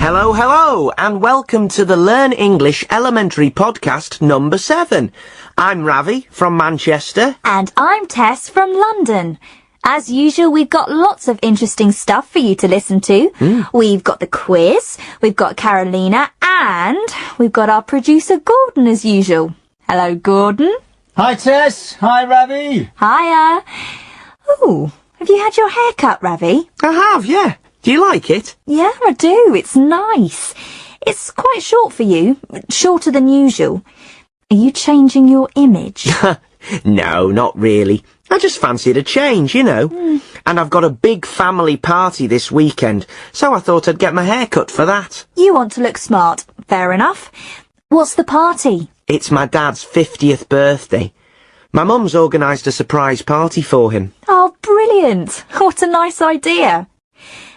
Hello, hello, and welcome to the Learn English Elementary podcast number 7. I'm Ravi from Manchester. And I'm Tess from London. As usual, we've got lots of interesting stuff for you to listen to. We've got the quiz, we've got Karolina, and we've got our producer Gordon as usual. Hello, Gordon. Hi, Tess. Hi, Ravi. Hiya. Oh, have you had your hair cut, Ravi? I have, yeah. Do you like it? Yeah, I do. It's nice. It's quite short for you, shorter than usual. Are you changing your image? No, not really. I just fancied a change, you know. And I've got a big family party this weekend, so I thought I'd get my hair cut for that. You want to look smart. Fair enough. What's the party? It's my dad's 50th birthday. My mum's organised a surprise party for him. Oh, brilliant. What a nice idea.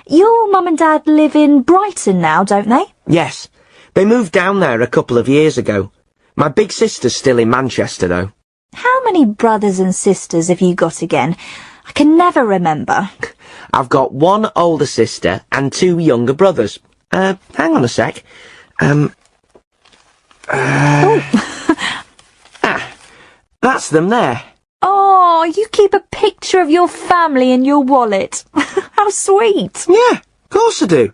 Your mum and dad live in Brighton now, don't they? Yes, they moved down there a couple of years ago. My big sister's still in Manchester, though. How many brothers and sisters have you got again? I can never remember. I've got one older sister and 2 younger brothers. Hang on a sec. That's them there. Oh, you keep a picture of your family in your wallet. How sweet. Yeah, of course I do.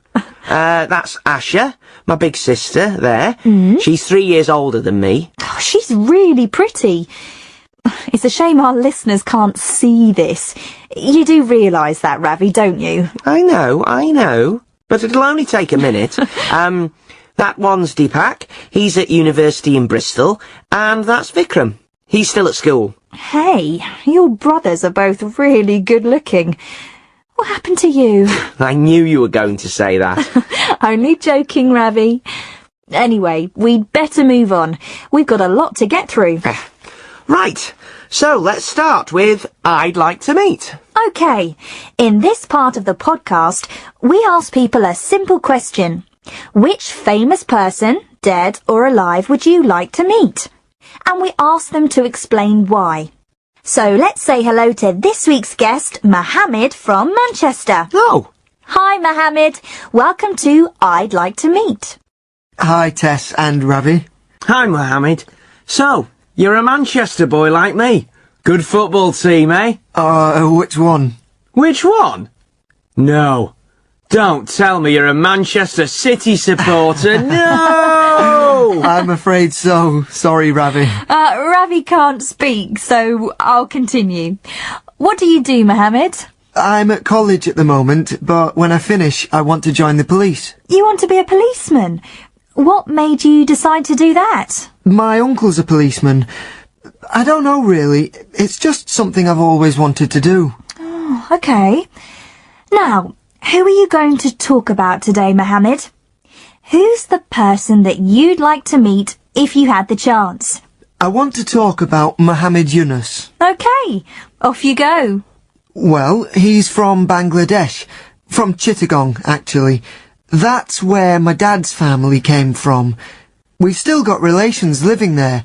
That's Asha, my big sister, there. She's 3 years older than me. Oh, she's really pretty. It's a shame our listeners can't see this. You do realise that, Ravi, don't you? I know. But it'll only take a minute. That one's Deepak. He's at university in Bristol. And that's Vikram. He's still at school. Hey, your brothers are both really good looking. What happened to you? I knew you were going to say that. Only joking, Ravi. Anyway, we'd better move on. We've got a lot to get through. Right, so let's start with I'd like to meet. Okay, in this part of the podcast, we ask people a simple question. Which famous person, dead or alive, would you like to meet? And we ask them to explain why. So let's say hello to this week's guest, Mohammed from Manchester. Oh. Hi, Mohammed. Welcome to I'd Like to Meet. Hi, Tess and Ravi. Hi, Mohammed. So, you're a Manchester boy like me. Good football team, eh? Which one? Which one? No. Don't tell me you're a Manchester City supporter. No! I'm afraid so. Sorry, Ravi. Ravi can't speak, so I'll continue. What do you do, Mohammed? I'm at college at the moment, but when I finish, I want to join the police. You want to be a policeman? What made you decide to do that? My uncle's a policeman. I don't know, really. It's just something I've always wanted to do. Oh, okay. Now, who are you going to talk about today, Mohammed? Who's the person that you'd like to meet if you had the chance? I want to talk about Mohammed Yunus. Okay, off you go. Well, he's from Bangladesh. From Chittagong, actually. That's where my dad's family came from. We've still got relations living there.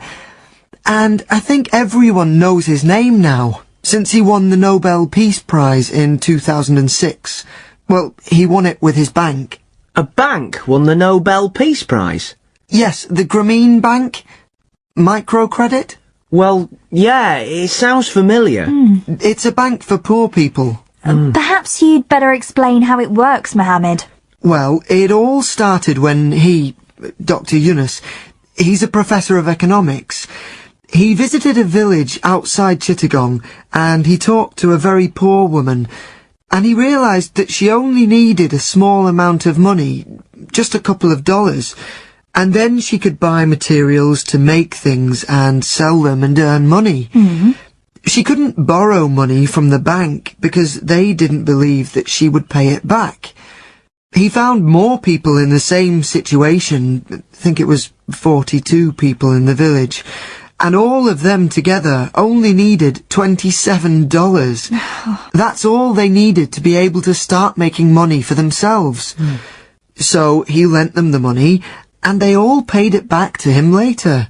And I think everyone knows his name now, since he won the Nobel Peace Prize in 2006. Well, he won it with his bank. A bank won the Nobel Peace Prize? Yes, the Grameen Bank. Microcredit. Well, yeah, it sounds familiar. It's a bank for poor people. Perhaps you'd better explain how it works, Mohammed. Well, it all started when Dr. Yunus, he's a professor of economics. He visited a village outside Chittagong and he talked to a very poor woman. And he realised that she only needed a small amount of money, just a couple of dollars, and then she could buy materials to make things and sell them and earn money. She couldn't borrow money from the bank because they didn't believe that she would pay it back. He found more people in the same situation, I think it was 42 people in the village, and all of them together only needed $27. That's all they needed to be able to start making money for themselves. So he lent them the money, and they all paid it back to him later.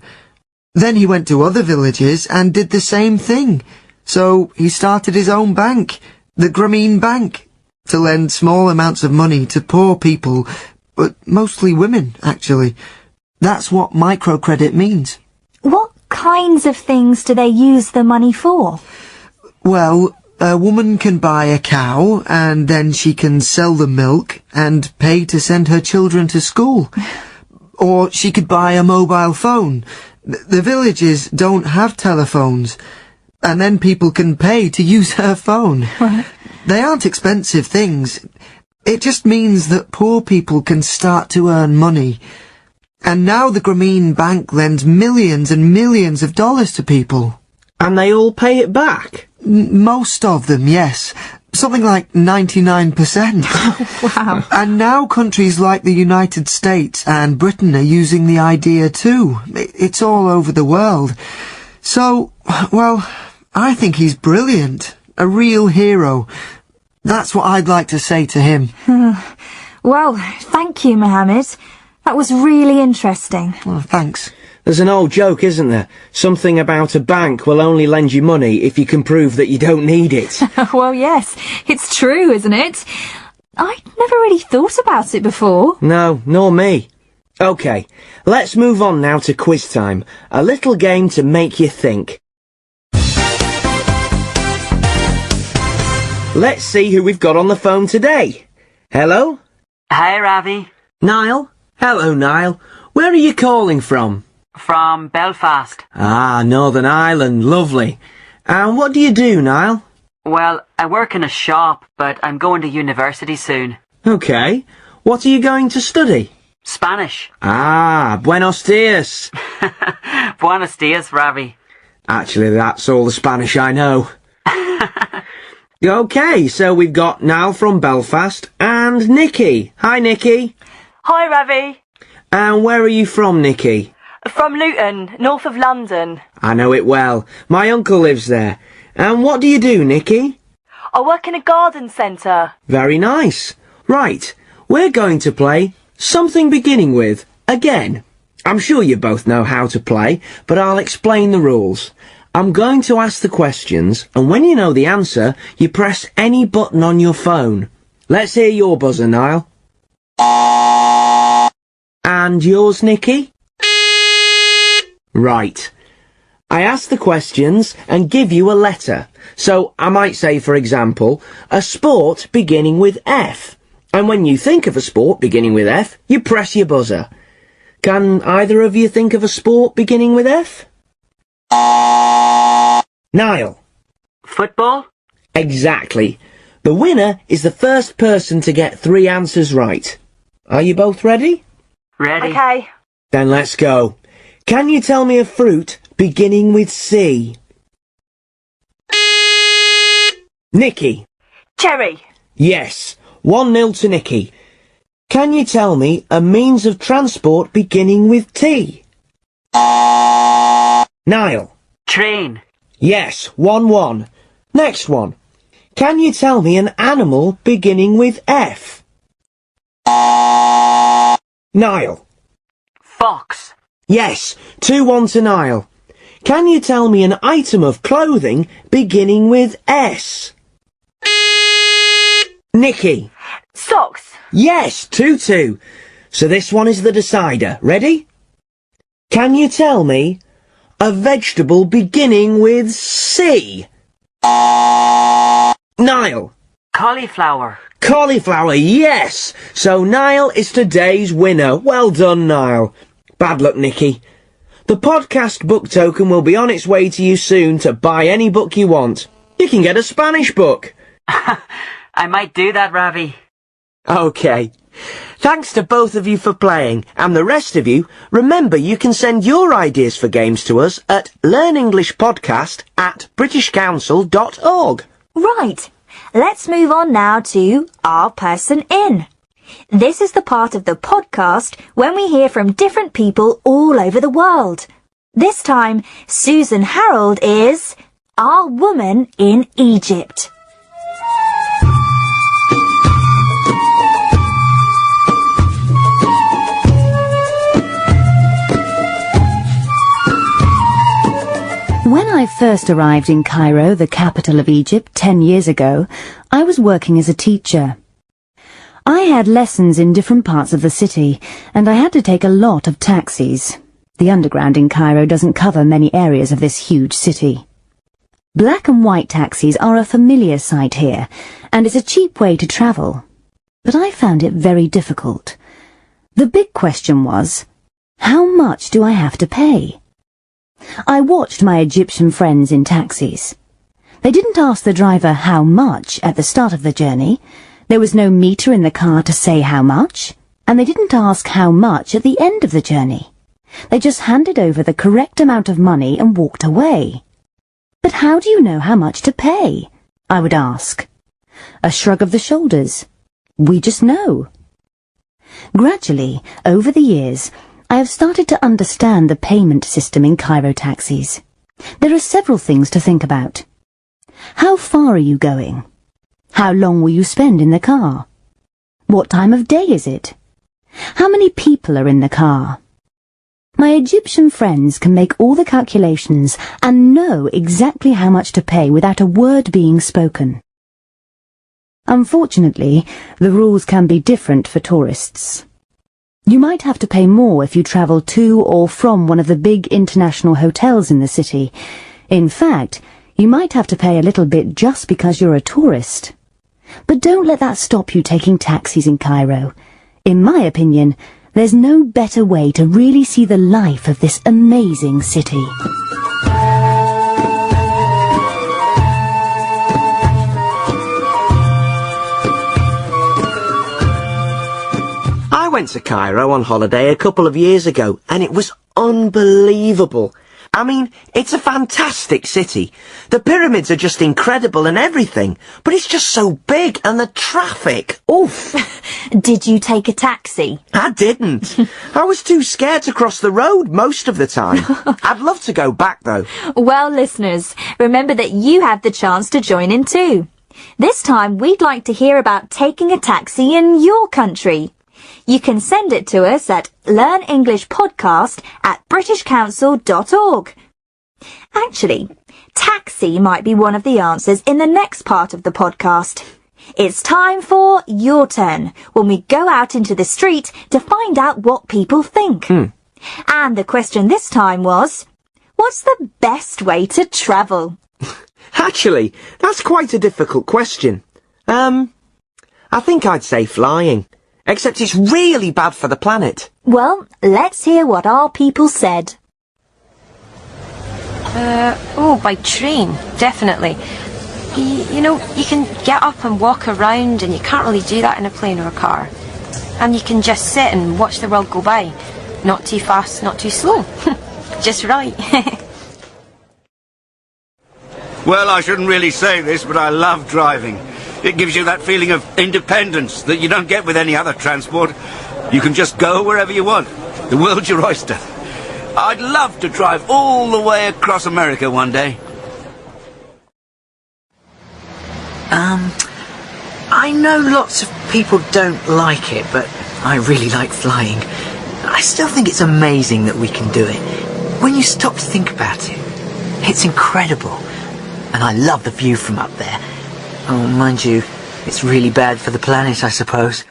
Then he went to other villages and did the same thing. So he started his own bank, the Grameen Bank, to lend small amounts of money to poor people but mostly women, actually. That's what microcredit means. What kinds of things do they use the money for? Well, a woman can buy a cow, and then she can sell the milk and pay to send her children to school. Or she could buy a mobile phone. The villages don't have telephones, and then people can pay to use her phone. They aren't expensive things. It just means that poor people can start to earn money. And now the Grameen Bank lends millions and millions of dollars to people. And they all pay it back? Most of them, yes. Something like 99%. Wow. And now countries like the United States and Britain are using the idea too. It's all over the world. So, well, I think he's brilliant. A real hero. That's what I'd like to say to him. Well, thank you, Mohammed. That was really interesting. Well, thanks. There's an old joke, isn't there? Something about a bank will only lend you money if you can prove that you don't need it. Well, yes, it's true, isn't it? I never really thought about it before. No, nor me. OK, let's move on now to quiz time. A little game to make you think. Let's see who we've got on the phone today. Hello? Hi, Ravi. Niall? Hello, Niall. Where are you calling from? From Belfast. Ah, Northern Ireland. Lovely. And what do you do, Niall? Well, I work in a shop, but I'm going to university soon. OK. What are you going to study? Spanish. Ah, buenos dias. Buenos dias, Ravi. Actually, that's all the Spanish I know. OK, so we've got Niall from Belfast and Nikki. Hi, Nikki. Hi, Ravi. And where are you from, Nikki? From Luton, north of London. I know it well. My uncle lives there. And what do you do, Nikki? I work in a garden centre. Very nice. Right, we're going to play something beginning with again. I'm sure you both know how to play, but I'll explain the rules. I'm going to ask the questions, and when you know the answer, you press any button on your phone. Let's hear your buzzer, Niall. And yours, Nikki? Right. I ask the questions and give you a letter. So I might say, for example, a sport beginning with F. And when you think of a sport beginning with F, you press your buzzer. Can either of you think of a sport beginning with F? Niall? Football? Exactly. The winner is the first person to get 3 answers right. Are you both ready? Ready. Okay. Then let's go. Can you tell me a fruit beginning with C? Nikki? Cherry. Yes. 1-0 to Nikki. Can you tell me a means of transport beginning with T? Niall? Train. Yes. 1-1. Next one. Can you tell me an animal beginning with F? Niall? Fox. Yes. 2-1 to Niall. Can you tell me an item of clothing beginning with S? Nikki? Socks. Yes. 2-2. So this one is the decider. Ready? Can you tell me a vegetable beginning with C? Niall? Cauliflower. Cauliflower, yes! So Niall is today's winner. Well done, Niall. Bad luck, Nikki. The podcast book token will be on its way to you soon to buy any book you want. You can get a Spanish book. I might do that, Ravi. OK. Thanks to both of you for playing, and the rest of you, remember you can send your ideas for games to us at learnenglishpodcast@britishcouncil.org. Right. Let's move on now to Our Person In. This is the part of the podcast when we hear from different people all over the world. This time, Susan Harold is Our Woman in Egypt. When I first arrived in Cairo, the capital of Egypt, 10 years ago, I was working as a teacher. I had lessons in different parts of the city, and I had to take a lot of taxis. The underground in Cairo doesn't cover many areas of this huge city. Black and white taxis are a familiar sight here, and it's a cheap way to travel. But I found it very difficult. The big question was, how much do I have to pay? I watched my Egyptian friends in taxis. They didn't ask the driver how much at the start of the journey. There was no meter in the car to say how much, and they didn't ask how much at the end of the journey. They just handed over the correct amount of money and walked away. But how do you know how much to pay? I would ask. A shrug of the shoulders. We just know. Gradually, over the years, I have started to understand the payment system in Cairo taxis. There are several things to think about. How far are you going? How long will you spend in the car? What time of day is it? How many people are in the car? My Egyptian friends can make all the calculations and know exactly how much to pay without a word being spoken. Unfortunately, the rules can be different for tourists. You might have to pay more if you travel to or from one of the big international hotels in the city. In fact, you might have to pay a little bit just because you're a tourist. But don't let that stop you taking taxis in Cairo. In my opinion, there's no better way to really see the life of this amazing city. I went to Cairo on holiday a couple of years ago, and it was unbelievable. I mean, it's a fantastic city. The pyramids are just incredible and everything, but it's just so big, and the traffic, oof. Did you take a taxi? I didn't. I was too scared to cross the road most of the time. I'd love to go back, though. Well, listeners, remember that you have the chance to join in too. This time, we'd like to hear about taking a taxi in your country. You can send it to us at learnenglishpodcast@britishcouncil.org. Actually, taxi might be one of the answers in the next part of the podcast. It's time for Your Turn, when we go out into the street to find out what people think. And the question this time was, what's the best way to travel? Actually, that's quite a difficult question. I think I'd say flying. Except it's really bad for the planet. Well, let's hear what our people said. By train, definitely. You know, you can get up and walk around, and you can't really do that in a plane or a car. And you can just sit and watch the world go by. Not too fast, not too slow. Just right. Well, I shouldn't really say this, but I love driving. It gives you that feeling of independence that you don't get with any other transport. You can just go wherever you want. The world's your oyster. I'd love to drive all the way across America one day. I know lots of people don't like it, but I really like flying. I still think it's amazing that we can do it. When you stop to think about it, it's incredible. And I love the view from up there. Oh, mind you, it's really bad for the planet, I suppose.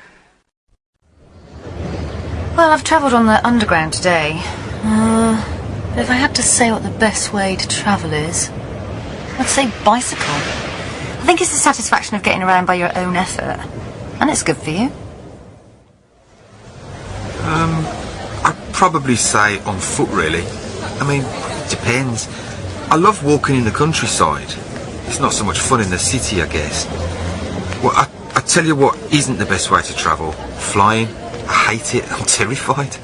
Well, I've travelled on the underground today. But if I had to say what the best way to travel is, I'd say bicycle. I think it's the satisfaction of getting around by your own effort. And it's good for you. I'd probably say on foot, really. I mean, it depends. I love walking in the countryside. It's not so much fun in the city, I guess. Well, I tell you what isn't the best way to travel. Flying. I hate it. I'm terrified.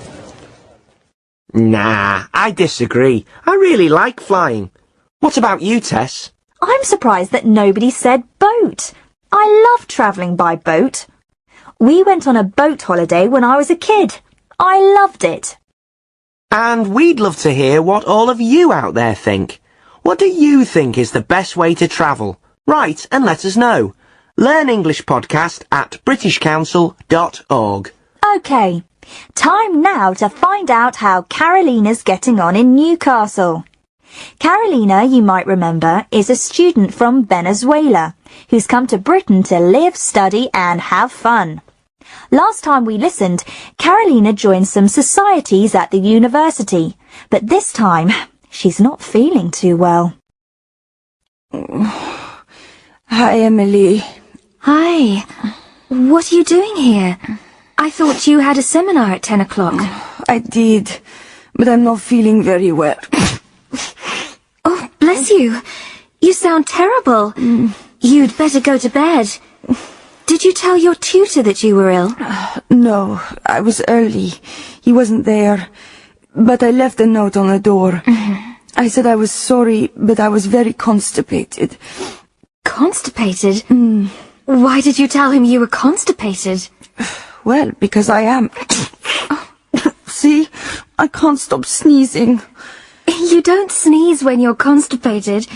Nah, I disagree. I really like flying. What about you, Tess? I'm surprised that nobody said boat. I love travelling by boat. We went on a boat holiday when I was a kid. I loved it. And we'd love to hear what all of you out there think. What do you think is the best way to travel? Write and let us know. learnenglishpodcast@britishcouncil.org. OK, time now to find out how Karolina's getting on in Newcastle. Karolina, you might remember, is a student from Venezuela who's come to Britain to live, study and have fun. Last time we listened, Karolina joined some societies at the university, but this time she's not feeling too well. Hi, Emily. Hi. What are you doing here? I thought you had a seminar at 10 o'clock. I did, but I'm not feeling very well. Oh, bless you. You sound terrible. You'd better go to bed. Did you tell your tutor that you were ill? No, I was early. He wasn't there. But I left a note on the door. I said I was sorry, but I was very constipated. Constipated? Why did you tell him you were constipated? Well, because I am. See? I can't stop sneezing. You don't sneeze when you're constipated.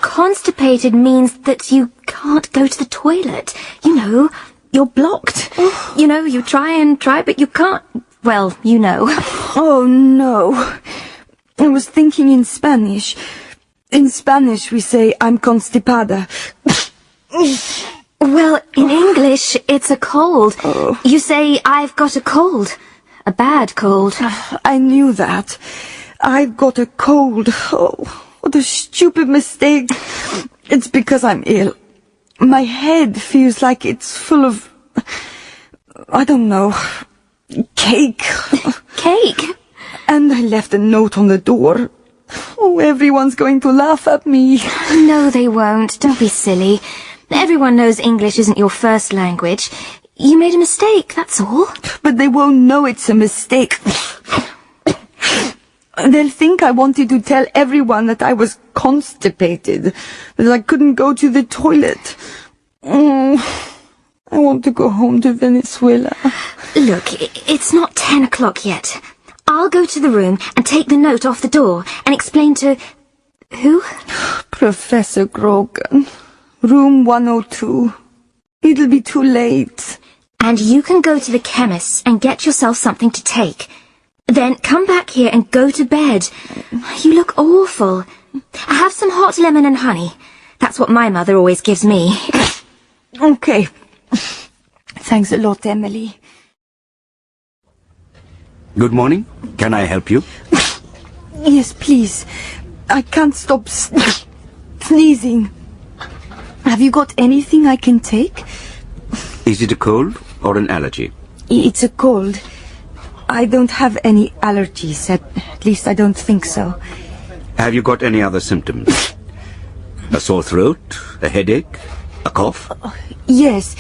Constipated means that you can't go to the toilet. You know, you're blocked. You know, you try, but you can't. Well, you know. Oh, no. I was thinking in Spanish. In Spanish we say, I'm constipada. Well, in English, it's a cold. You say, I've got a cold. A bad cold. I knew that. I've got a cold. Oh, what a stupid mistake. It's because I'm ill. My head feels like it's full of, I don't know, cake. Cake? And I left a note on the door. Oh, everyone's going to laugh at me. No, they won't. Don't be silly. Everyone knows English isn't your first language. You made a mistake, that's all. But they won't know it's a mistake. They'll think I wanted to tell everyone that I was constipated, that I couldn't go to the toilet. I want to go home to Venezuela. Look, it's not 10 o'clock yet. I'll go to the room and take the note off the door and explain to... Who? Professor Grogan. Room 102. It'll be too late. And you can go to the chemist's and get yourself something to take. Then come back here and go to bed. You look awful. Have some hot lemon and honey. That's what my mother always gives me. Okay. Thanks a lot, Emily. Good morning. Can I help you? Yes, please. I can't stop sneezing. Have you got anything I can take? Is it a cold or an allergy? It's a cold. I don't have any allergies, at least I don't think so. Have you got any other symptoms? A sore throat? A headache? A cough? Yes,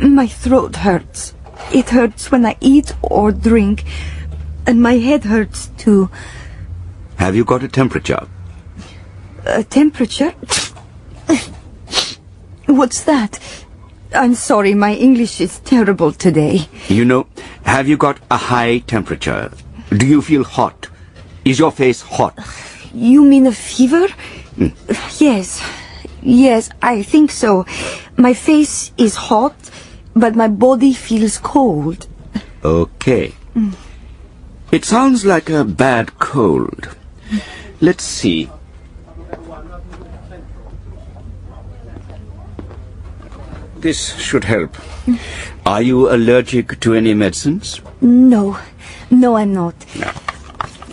my throat hurts. It hurts when I eat or drink, and my head hurts too. Have you got a temperature? A temperature? What's that? I'm sorry, my English is terrible today. You know, have you got a high temperature? Do you feel hot? Is your face hot? You mean a fever? Yes, I think so. My face is hot, but my body feels cold. Okay. It sounds like a bad cold. Let's see. This should help. Are you allergic to any medicines? No, I'm not. No.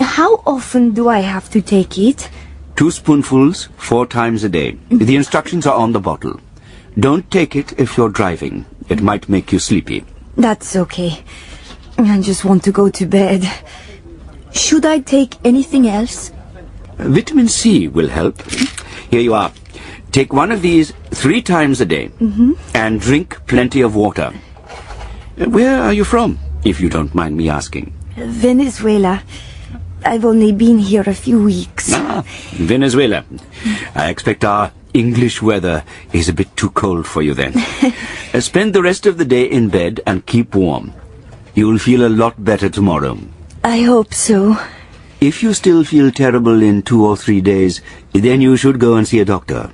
How often do I have to take it? 2 spoonfuls 4 times a day. The instructions are on the bottle. Don't take it if you're driving. It might make you sleepy. That's okay. I just want to go to bed. Should I take anything else? Vitamin C will help. Here you are. Take one of these 3 times a day. And drink plenty of water. Where are you from, if you don't mind me asking? Venezuela. I've only been here a few weeks. Venezuela. I expect our English weather is a bit too cold for you then. Spend the rest of the day in bed and keep warm. You'll feel a lot better tomorrow. I hope so. If you still feel terrible in 2 or 3 days, then you should go and see a doctor.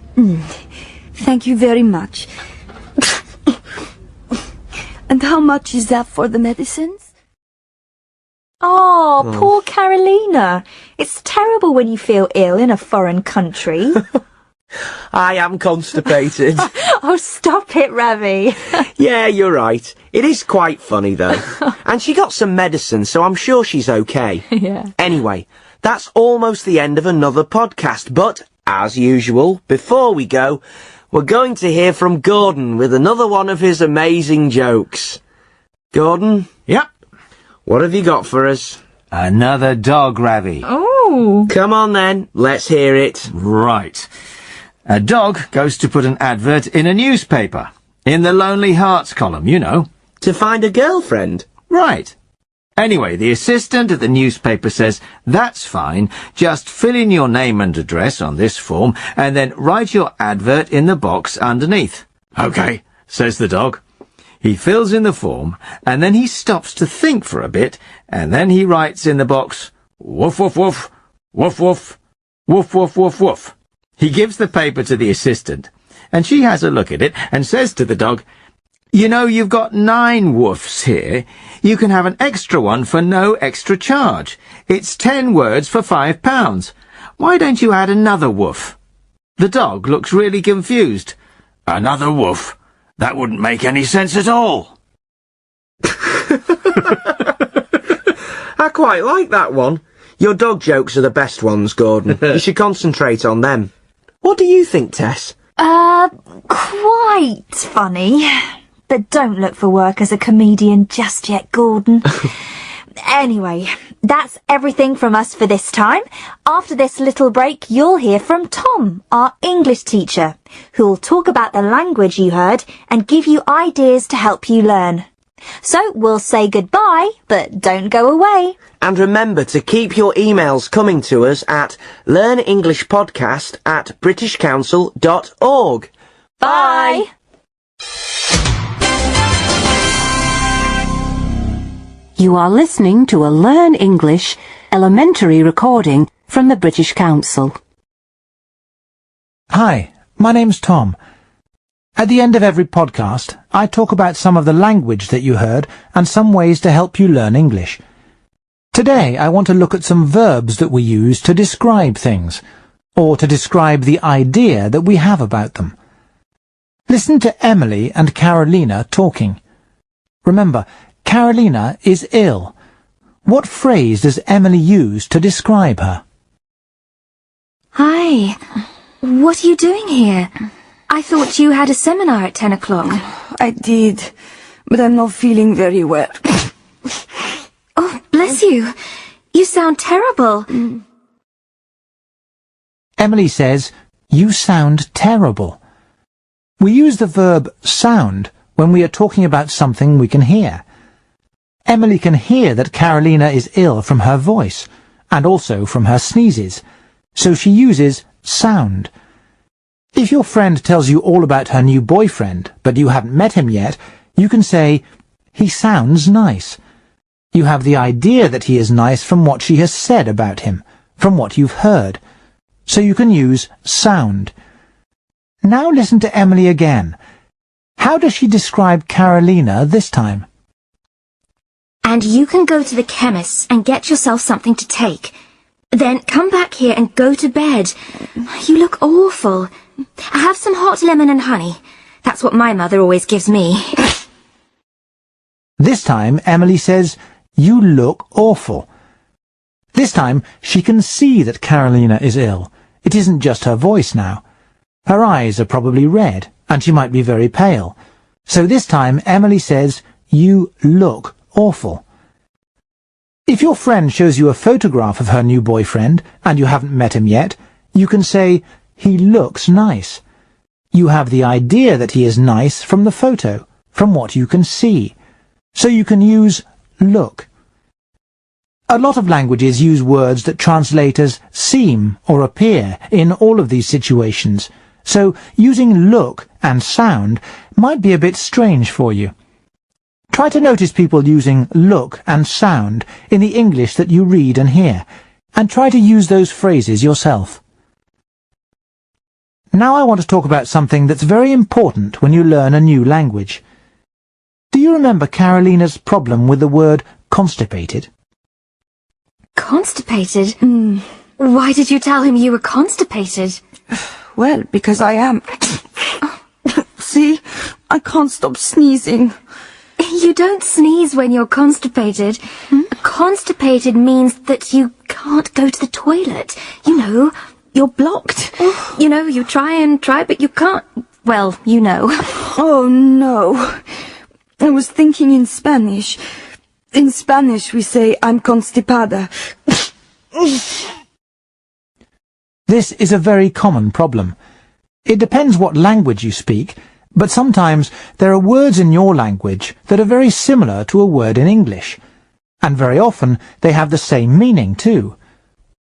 Thank you very much. And how much is that for the medicines? Oh, poor Karolina. It's terrible when you feel ill in a foreign country. I am constipated. Oh, stop it, Ravi. Yeah, you're right. It is quite funny, though. And she got some medicine, so I'm sure she's okay. Yeah. Anyway, that's almost the end of another podcast, but, as usual, before we go, we're going to hear from Gordon with another one of his amazing jokes. Gordon? Yep. What have you got for us? Another dog, Ravi. Oh. Come on then, let's hear it. Right. A dog goes to put an advert in a newspaper. In the Lonely Hearts column, you know. To find a girlfriend? Right. Anyway, the assistant at the newspaper says, "That's fine, just fill in your name and address on this form, and then write your advert in the box underneath." "OK," says the dog. He fills in the form, and then he stops to think for a bit, and then he writes in the box, "Woof, woof, woof, woof, woof, woof, woof, woof, woof." He gives the paper to the assistant, and she has a look at it and says to the dog, "You know, you've got 9 woofs here. You can have an extra one for no extra charge. It's 10 words for £5. Why don't you add another woof?" The dog looks really confused. "Another woof? That wouldn't make any sense at all." I quite like that one. Your dog jokes are the best ones, Gordon. You should concentrate on them. What do you think, Tess? Quite funny. But don't look for work as a comedian just yet, Gordon. Anyway, that's everything from us for this time. After this little break, you'll hear from Tom, our English teacher, who'll talk about the language you heard and give you ideas to help you learn. So we'll say goodbye, but don't go away. And remember to keep your emails coming to us at learnenglishpodcast@britishcouncil.org. Bye! You are listening to a Learn English elementary recording from the British Council. Hi, my name's Tom. At the end of every podcast, I talk about some of the language that you heard and some ways to help you learn English. Today, I want to look at some verbs that we use to describe things, or to describe the idea that we have about them. Listen to Emily and Karolina talking. Remember, Karolina is ill. What phrase does Emily use to describe her? Hi. What are you doing here? I thought you had a seminar at 10 o'clock. I did, but I'm not feeling very well. Oh, bless you. You sound terrible. Emily says, "You sound terrible." We use the verb sound when we are talking about something we can hear. Emily can hear that Karolina is ill from her voice, and also from her sneezes, so she uses sound. If your friend tells you all about her new boyfriend, but you haven't met him yet, you can say, "He sounds nice." You have the idea that he is nice from what she has said about him, from what you've heard. So you can use sound. Now listen to Emily again. How does she describe Karolina this time? And you can go to the chemist's and get yourself something to take. Then come back here and go to bed. You look awful. Have some hot lemon and honey. That's what my mother always gives me. This time, Emily says, "You look awful." This time, she can see that Karolina is ill. It isn't just her voice now. Her eyes are probably red, and she might be very pale. So this time, Emily says, "You look awful." If your friend shows you a photograph of her new boyfriend, and you haven't met him yet, you can say, "He looks nice." You have the idea that he is nice from the photo, from what you can see. So you can use look. A lot of languages use words that translate as seem or appear in all of these situations, so using look and sound might be a bit strange for you. Try to notice people using look and sound in the English that you read and hear, and try to use those phrases yourself. Now I want to talk about something that's very important when you learn a new language. Do you remember Karolina's problem with the word constipated? Constipated? Why did you tell him you were constipated? Well, because I am. See? I can't stop sneezing. You don't sneeze when you're constipated. Constipated means that you can't go to the toilet. You know, you're blocked. You know, you try, but you can't. Well, you know. Oh, no. I was thinking in Spanish. In Spanish we say, I'm constipada. This is a very common problem. It depends what language you speak, but sometimes there are words in your language that are very similar to a word in English, and very often they have the same meaning too.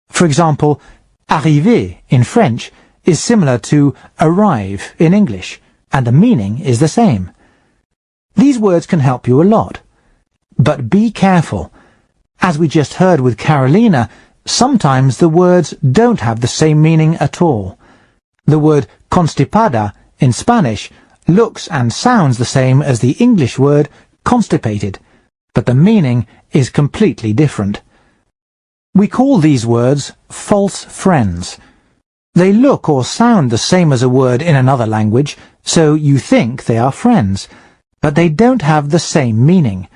For example, arriver in French is similar to arrive in English, and the meaning is the same. These words can help you a lot. But be careful. As we just heard with Karolina, sometimes the words don't have the same meaning at all. The word constipada in Spanish looks and sounds the same as the English word constipated, but the meaning is completely different. We call these words false friends. They look or sound the same as a word in another language, so you think they are friends, but they don't have the same meaning.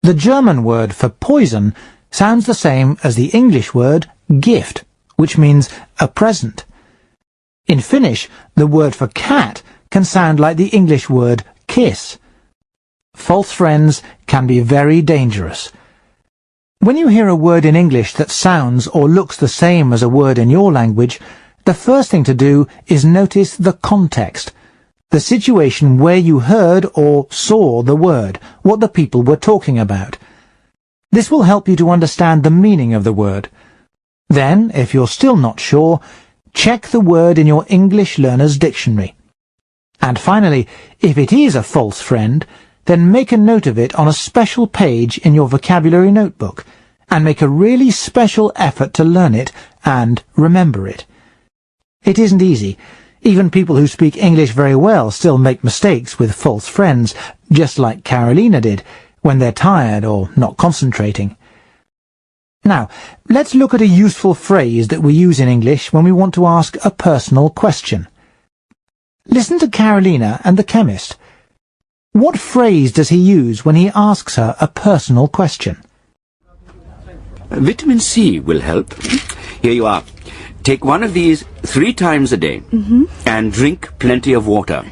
The German word for poison sounds the same as the English word gift, which means a present. In Finnish, the word for cat can sound like the English word kiss. False friends can be very dangerous. When you hear a word in English that sounds or looks the same as a word in your language, the first thing to do is notice the context, the situation where you heard or saw the word, what the people were talking about. This will help you to understand the meaning of the word. Then, if you're still not sure, check the word in your English Learner's Dictionary. And finally, if it is a false friend, then make a note of it on a special page in your vocabulary notebook, and make a really special effort to learn it and remember it. It isn't easy. Even people who speak English very well still make mistakes with false friends, just like Karolina did, when they're tired or not concentrating. Now, let's look at a useful phrase that we use in English when we want to ask a personal question. Listen to Karolina and the chemist. What phrase does he use when he asks her a personal question? Vitamin C will help. Here you are. Take one of these 3 times a day, and drink plenty of water.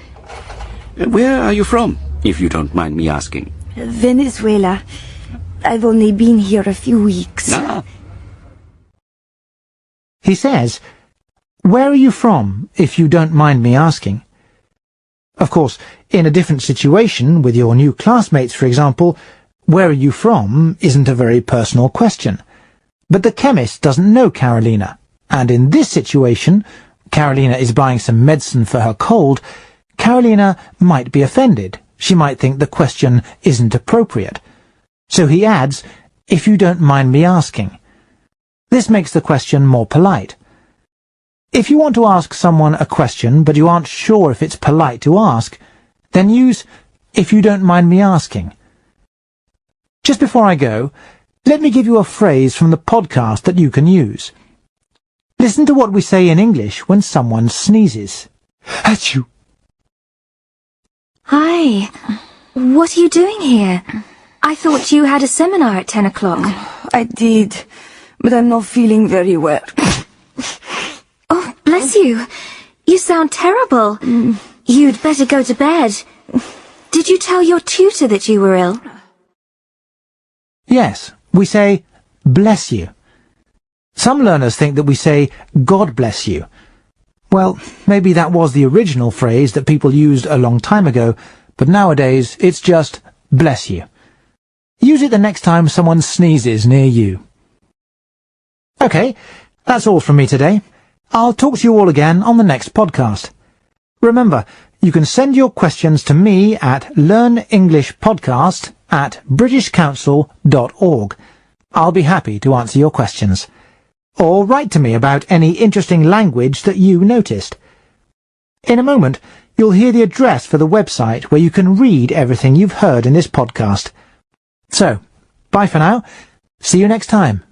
Where are you from, if you don't mind me asking? Venezuela. I've only been here a few weeks. Ah. He says, "Where are you from, if you don't mind me asking?" Of course, in a different situation, with your new classmates, for example, "Where are you from?" isn't a very personal question. But the chemist doesn't know Karolina, and in this situation, Karolina is buying some medicine for her cold, Karolina might be offended. She might think the question isn't appropriate. So he adds, "if you don't mind me asking." This makes the question more polite. If you want to ask someone a question but you aren't sure if it's polite to ask, then use "if you don't mind me asking." Just before I go, let me give you a phrase from the podcast that you can use. Listen to what we say in English when someone sneezes. Achoo! Hi. What are you doing here? I thought you had a seminar at 10 o'clock. I did, but I'm not feeling very well. Oh, bless you. You sound terrible. You'd better go to bed. Did you tell your tutor that you were ill? Yes, we say, "bless you." Some learners think that we say, "God bless you." Well, maybe that was the original phrase that people used a long time ago, but nowadays it's just "bless you." Use it the next time someone sneezes near you. Okay, that's all from me today. I'll talk to you all again on the next podcast. Remember, you can send your questions to me at learnenglishpodcast@britishcouncil.org. I'll be happy to answer your questions. Or write to me about any interesting language that you noticed. In a moment, you'll hear the address for the website where you can read everything you've heard in this podcast. So, bye for now. See you next time.